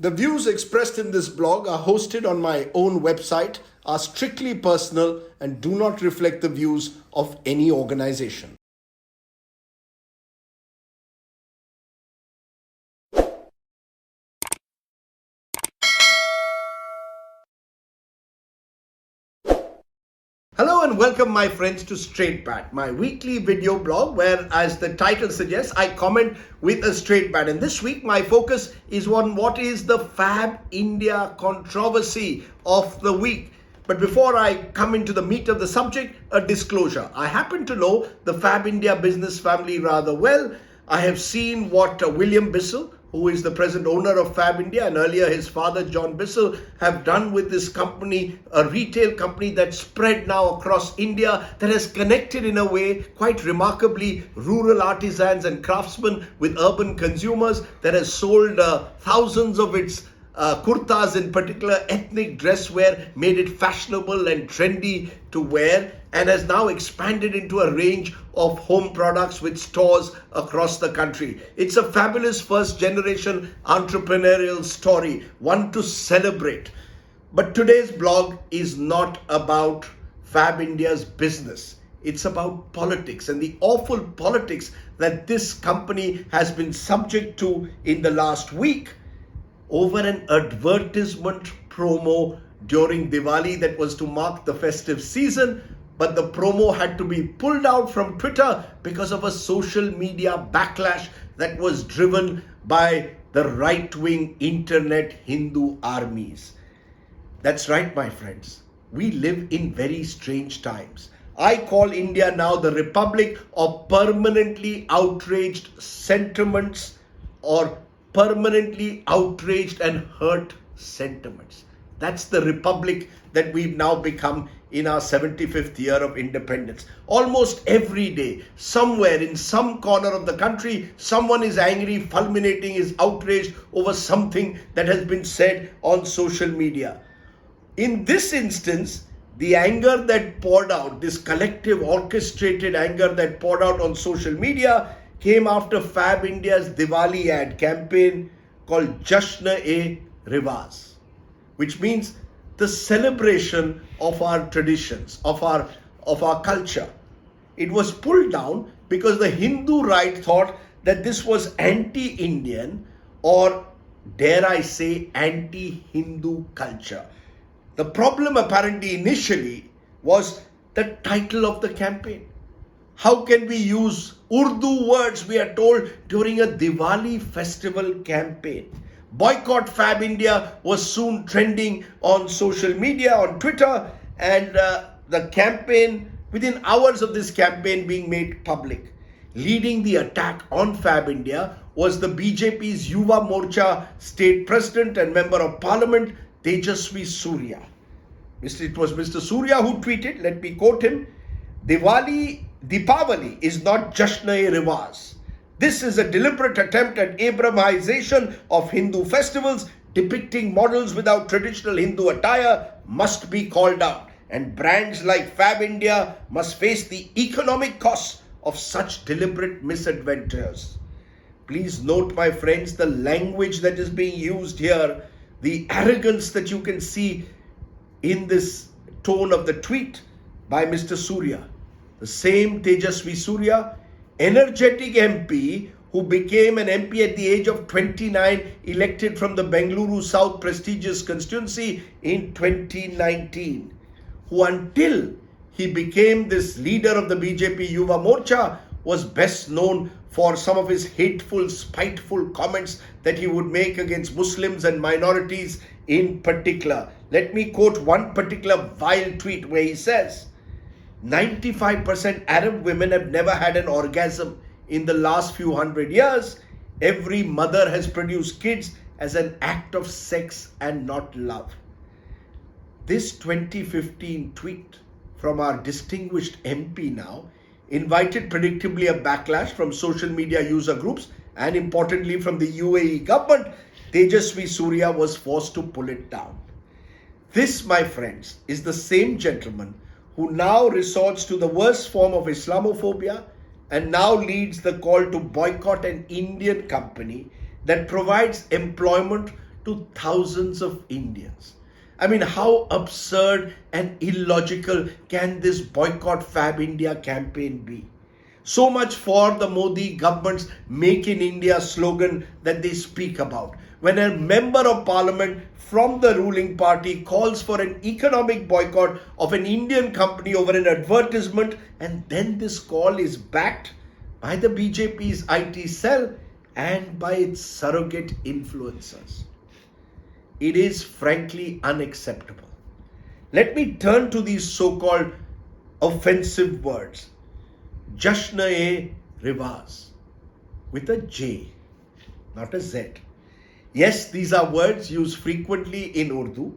The views expressed in this blog are hosted on my own website, are strictly personal, and do not reflect the views of any organization. Hello and welcome my friends to Straight Bat, my weekly video blog where, as the title suggests, I comment with a straight bat. And this week my focus is on what is the Fab India controversy of the week. But before I come into the meat of the subject, a disclosure. I happen to know the Fab India business family rather well. I have seen what William Bissell, who is the present owner of Fab India, and earlier his father John Bissell, have done with this company, a retail company that's spread now across India, that has connected in a way quite remarkably rural artisans and craftsmen with urban consumers, that has sold thousands of its kurtas, in particular ethnic dress wear, made it fashionable and trendy to wear, and has now expanded into a range of home products with stores across the country. It's a fabulous first generation entrepreneurial story, one to celebrate. But today's blog is not about Fab India's business. It's about politics and the awful politics that this company has been subject to in the last week over an advertisement promo during Diwali that was to mark the festive season, but the promo had to be pulled out from Twitter because of a social media backlash that was driven by the right-wing internet Hindu armies. That's right, my friends. We live in very strange times. I call India now the Republic of permanently outraged sentiments, or permanently outraged and hurt sentiments. That's the republic that we've now become in our 75th year of independence. Almost every day, somewhere in some corner of the country, someone is angry, fulminating, is outraged over something that has been said on social media. In this instance, the anger that poured out, this collective orchestrated anger that poured out on social media, came after Fab India's Diwali ad campaign called Jasn-e-Riwaz, which means the celebration of our traditions, of our culture. It was pulled down because the Hindu right thought that this was anti-Indian, or dare I say anti-Hindu culture. The problem apparently initially was the title of the campaign. How can we use Urdu words, we are told, during a Diwali festival campaign? Boycott Fab India was soon trending on social media, on Twitter, and the campaign, within hours of this campaign being made public, leading the attack on Fab India was the BJP's Yuva Morcha state president and member of parliament, Tejasvi Surya. It was Mr. Surya who tweeted, let me quote him, Deepavali is not Jasn-e-Riwaz. This is a deliberate attempt at Abrahamization of Hindu festivals. Depicting models without traditional Hindu attire must be called out, and brands like Fab India must face the economic costs of such deliberate misadventures. Please note, my friends, the language that is being used here, the arrogance that you can see in this tone of the tweet by Mr. Surya. The same Tejasvi Surya, energetic MP who became an MP at the age of 29, elected from the Bengaluru South prestigious constituency in 2019, who until he became this leader of the BJP Yuva Morcha was best known for some of his hateful, spiteful comments that he would make against Muslims and minorities in particular. Let me quote one particular vile tweet where he says, 95% Arab women have never had an orgasm in the last few hundred years. Every mother has produced kids as an act of sex and not love. This 2015 tweet from our distinguished MP now invited predictably a backlash from social media user groups and importantly from the UAE government. Tejasvi Surya was forced to pull it down. This, my friends, is the same gentleman who now resorts to the worst form of Islamophobia and now leads the call to boycott an Indian company that provides employment to thousands of Indians. I mean, how absurd and illogical can this boycott Fab India campaign be? So much for the Modi government's Make in India slogan that they speak about. When a member of parliament from the ruling party calls for an economic boycott of an Indian company over an advertisement, and then this call is backed by the BJP's IT cell and by its surrogate influencers. It is frankly unacceptable. Let me turn to these so-called offensive words. Jasn-e-Riwaz with a J, not a Z. Yes, these are words used frequently in Urdu,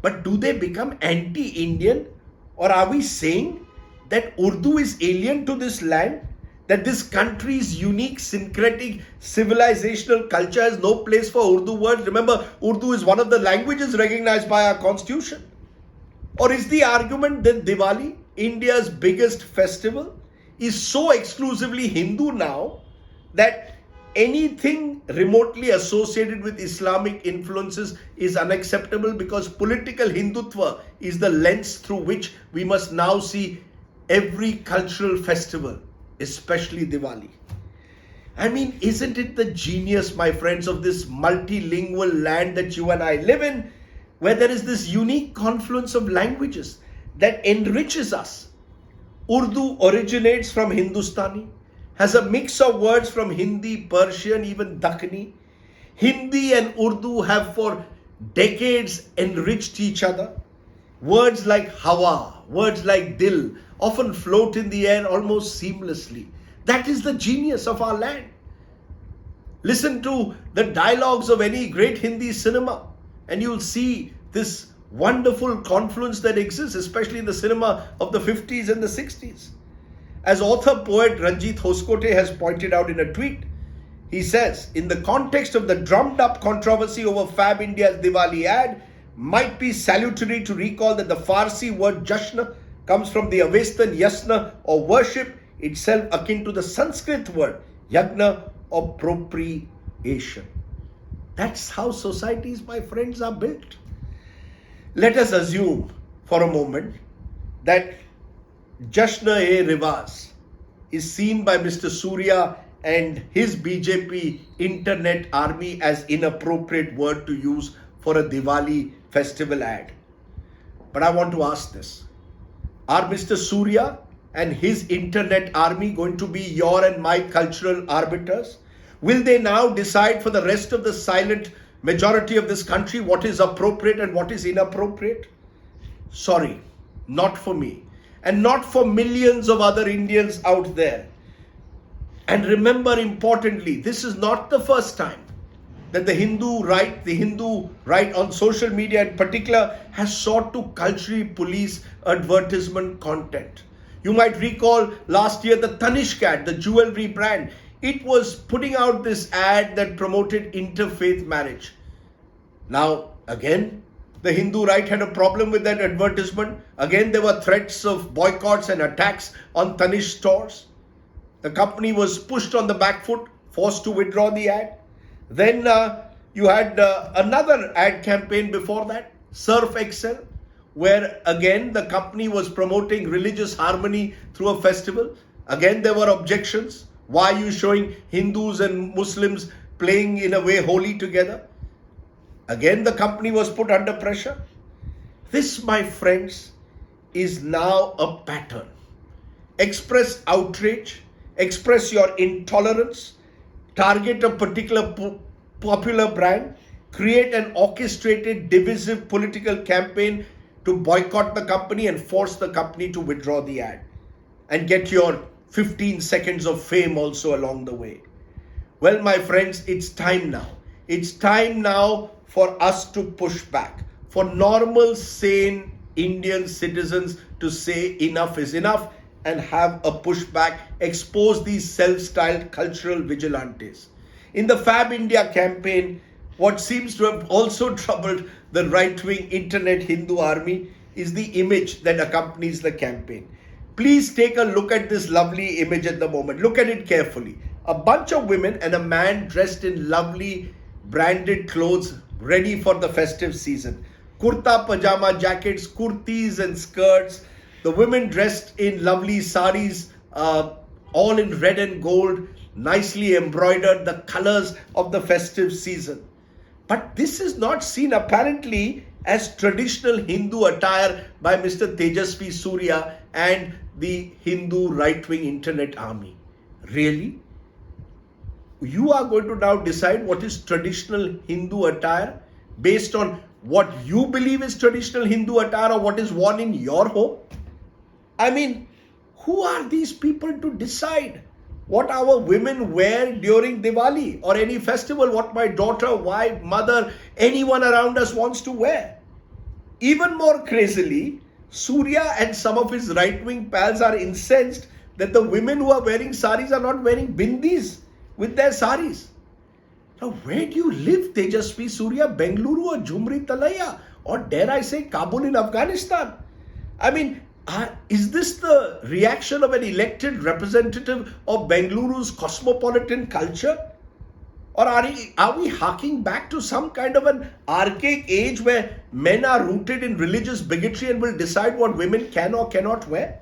but do they become anti-Indian, or are we saying that Urdu is alien to this land? That this country's unique syncretic civilizational culture has no place for Urdu words? Remember, Urdu is one of the languages recognized by our constitution. Or is the argument that Diwali, India's biggest festival, is so exclusively Hindu now that anything remotely associated with Islamic influences is unacceptable because political Hindutva is the lens through which we must now see every cultural festival, especially Diwali? I mean, isn't it the genius, my friends, of this multilingual land that you and I live in, where there is this unique confluence of languages that enriches us? Urdu originates from Hindustani, has a mix of words from Hindi, Persian, even Dakhini. Hindi and Urdu have for decades enriched each other. Words like hawa, words like dil often float in the air almost seamlessly. That is the genius of our land. Listen to the dialogues of any great Hindi cinema and you'll see this wonderful confluence that exists, especially in the cinema of the 50s and the 60s. As author-poet Ranjit Hoskote has pointed out in a tweet, he says, in the context of the drummed-up controversy over Fab India's Diwali ad, might be salutary to recall that the Farsi word Jashna comes from the Avestan yasna, or worship, itself akin to the Sanskrit word yagna, or appropriation. That's how societies, my friends, are built. Let us assume for a moment that Jasn-e-Riwaz is seen by Mr. Surya and his BJP internet army as inappropriate word to use for a Diwali festival ad. But I want to ask this. Are Mr. Surya and his internet army going to be your and my cultural arbiters? Will they now decide for the rest of the silent majority of this country what is appropriate and what is inappropriate? Sorry, not for me. And not for millions of other Indians out there. And remember, importantly, this is not the first time that the Hindu right on social media in particular, has sought to culturally police advertisement content. You might recall last year the Tanishq ad, the jewelry brand. It was putting out this ad that promoted interfaith marriage. Now, again, the Hindu right had a problem with that advertisement. Again, there were threats of boycotts and attacks on Tanishq stores. The company was pushed on the back foot, forced to withdraw the ad. Then you had another ad campaign before that, Surf Excel, where again the company was promoting religious harmony through a festival. Again, there were objections. Why are you showing Hindus and Muslims playing in a way holy together? Again, the company was put under pressure. This, my friends, is now a pattern. Express outrage, express your intolerance, target a particular popular brand, create an orchestrated, divisive political campaign to boycott the company and force the company to withdraw the ad, and get your 15 seconds of fame also along the way. Well, my friends, it's time now. It's time now for us to push back, for normal, sane Indian citizens to say enough is enough and have a pushback, expose these self-styled cultural vigilantes. In the Fab India campaign, what seems to have also troubled the right-wing internet Hindu army is the image that accompanies the campaign. Please take a look at this lovely image at the moment. Look at it carefully. A bunch of women and a man dressed in lovely branded clothes ready for the festive season. Kurta pajama jackets, kurtis and skirts, the women dressed in lovely saris, all in red and gold, nicely embroidered, the colors of the festive season. But this is not seen apparently as traditional Hindu attire by Mr. Tejasvi Surya and the Hindu right-wing internet army. Really? You are going to now decide what is traditional Hindu attire based on what you believe is traditional Hindu attire or what is worn in your home? I mean, who are these people to decide what our women wear during Diwali or any festival, what my daughter, wife, mother, anyone around us wants to wear? Even more crazily, Surya and some of his right-wing pals are incensed that the women who are wearing saris are not wearing bindis with their saris. Now, where do you live, Tejasvi Surya? Bengaluru or Jhumri Talaya? Or dare I say Kabul in Afghanistan? I mean, is this the reaction of an elected representative of Bengaluru's cosmopolitan culture? Or are we harking back to some kind of an archaic age where men are rooted in religious bigotry and will decide what women can or cannot wear?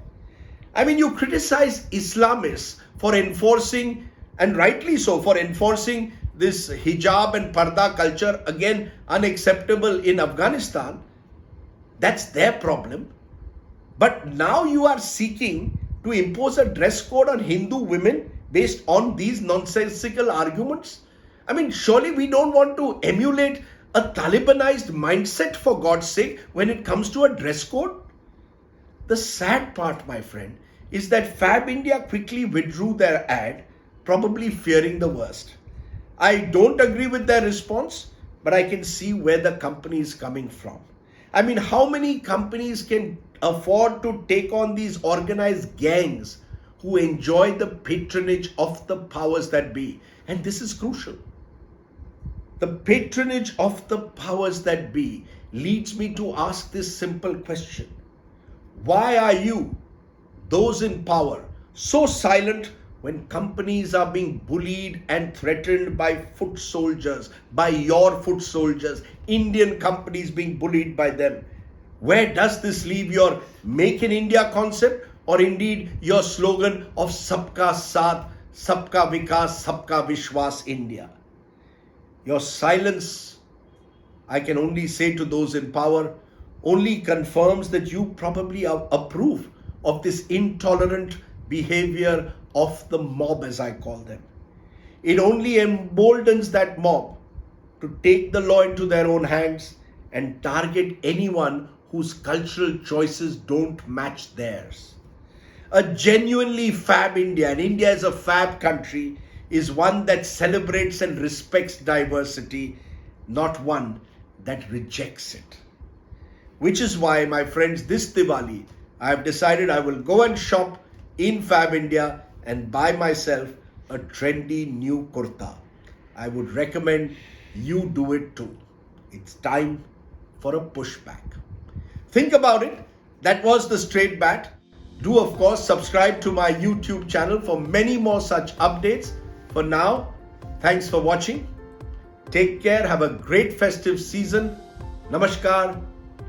I mean, you criticize Islamists for enforcing, and rightly so, for enforcing this hijab and parda culture, again unacceptable in Afghanistan. That's their problem. But now you are seeking to impose a dress code on Hindu women based on these nonsensical arguments. I mean, surely we don't want to emulate a Talibanized mindset, for God's sake, when it comes to a dress code. The sad part, my friend, is that Fab India quickly withdrew their ad, probably fearing the worst. I don't agree with their response, but I can see where the company is coming from. I mean, how many companies can afford to take on these organized gangs who enjoy the patronage of the powers that be? And this is crucial. The patronage of the powers that be leads me to ask this simple question. Why are you, those in power, so silent when companies are being bullied and threatened by foot soldiers, by your foot soldiers, Indian companies being bullied by them? Where does this leave your Make in India concept or indeed your slogan of Sabka Saath, Sabka Vikas, Sabka Vishwas India? Your silence, I can only say to those in power, only confirms that you probably approve of this intolerant behavior of the mob, as I call them. It only emboldens that mob to take the law into their own hands and target anyone whose cultural choices don't match theirs. A genuinely fab India, and India is a fab country, is one that celebrates and respects diversity, not one that rejects it. Which is why, my friends, this Diwali, I have decided I will go and shop in Fab India and buy myself a trendy new kurta. I would recommend you do it too. It's time for a pushback. Think about it. That was the Straight Bat. Do, of course, subscribe to my YouTube channel for many more such updates. For now, thanks for watching. Take care. Have a great festive season. Namaskar.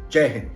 Jai Hind.